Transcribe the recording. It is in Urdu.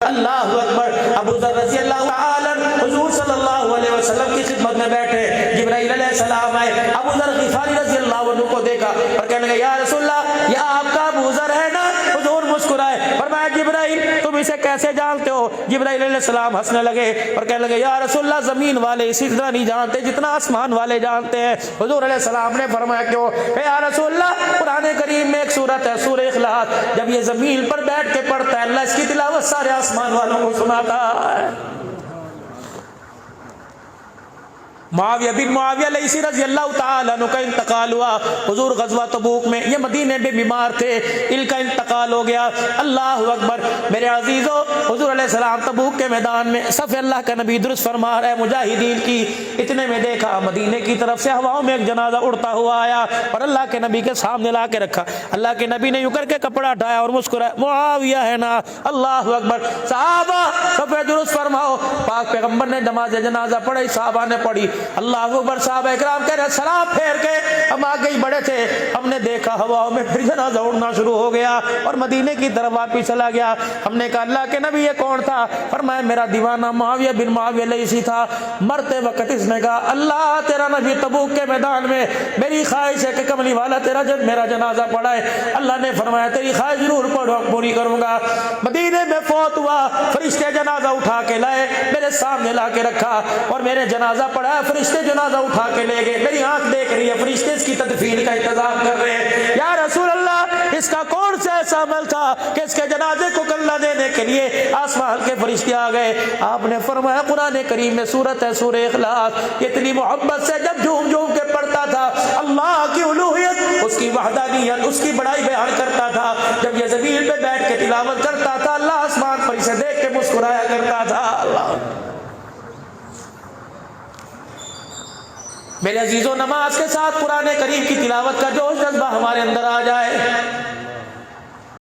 اللہ اکبر. ابو ذر رضی اللہ تعالی عنہ حضور صلی اللہ علیہ وسلم کی خدمت میں بیٹھے, جبرائیل علیہ السلام آئے, ابو ذر غفاری رضی اللہ عنہ کو دیکھا اور کہنے لگے یا رسول اللہ یہ آپ کا ابو ذر ہے نا؟ حضور مسکرائے, فرمایا جبرائیل تم اسے کیسے جانتے ہو؟ جبرائیل علیہ السلام ہنسنے لگے اور کہنے لگے یا رسول اللہ زمین والے اسی طرح نہیں جانتے جتنا آسمان والے جانتے ہیں. حضور علیہ السلام نے فرمایا کیوں؟ کہ یا رسول اللہ قرآن کریم میں ایک سورت ہے سورہ اخلاص, جب یہ زمین پر بیٹھ کے پڑھتا ہے اللہ اس کی تلاوت سارے آسمان والوں کو سناتا ہے. معاویہ بن معاویہ لیثی رضی اللہ تعالیٰ عنہ کا انتقال ہوا. حضور غزوہ تبوک میں, یہ مدینے میں بیمار تھے, ان کا انتقال ہو گیا. اللہ اکبر. میرے عزیزو, حضور علیہ السلام تبوک کے میدان میں صف اللہ کا نبی درست فرما رہے مجاہدین کی, اتنے میں دیکھا مدینے کی طرف سے ہواؤں میں ایک جنازہ اڑتا ہوا آیا اور اللہ کے نبی کے سامنے لا کے رکھا. اللہ کے نبی نے یوں کر کے کپڑا ہٹایا اور مسکرایا, معاویہ ہے نا. اللہ اکبر. صحابہ صف درست فرماؤ. پاک پیغمبر نے نماز جنازہ پڑھی, صحابہ نے پڑھی. اللہ اکبر. صحابہ اکرام کہہ رہے سلام پھیر کے ہم آگے ہی بڑے تھے, ہم نے دیکھا ہواؤں میں پھر جنازہ اڑنا شروع ہو گیا اور مدینے کی طرف واپس چلا گیا. ہم نے کہا اللہ کے نبی یہ کون تھا؟ فرمایا میرا دیوانہ معاویہ بن معاویہ لیثی تھا. مرتے وقت اس نے کہا اللہ تیرا نبی تبوک کے میدان میں میری خواہش ہے کہ کملی والا تیرا جب میرا جنازہ پڑھائے. اللہ نے فرمایا تیری خواہش ضرور پوری کروں گا. مدینے میں فوت ہوا, فرشتے جنازہ اٹھا کے لائے, میرے سامنے لا کے رکھا اور میرے جنازہ پڑھا. فرشتے جنازہ اٹھا کے لے گئے, میری آنکھ دیکھ رہی ہے فرشتے اس کی تدفین کا انتظام کر رہے ہیں. یا رسول اللہ اس کا کون سا ایسا عمل تھا کہ اس کے جنازے کو کلہ دینے کے لیے آسمان کے فرشتے آ گئے؟ آپ نے فرمایا قرآن کریم میں سورت ہے سورہ اخلاص, اتنی محبت سے جب جھوم جھوم کے پڑھتا تھا اللہ کی الوہیت, اس کی وحدانیت, اس کی بڑائی بیان کرتا تھا. جب یہ زمین پہ بیٹھ کے تلاوت کرتا تھا اللہ آسمان پر اسے دیکھ کے مسکرایا کرتا تھا. اللہ میرے عزیزوں, نماز کے ساتھ قرآن کریم کی تلاوت کا جوش جذبہ ہمارے اندر آ جائے.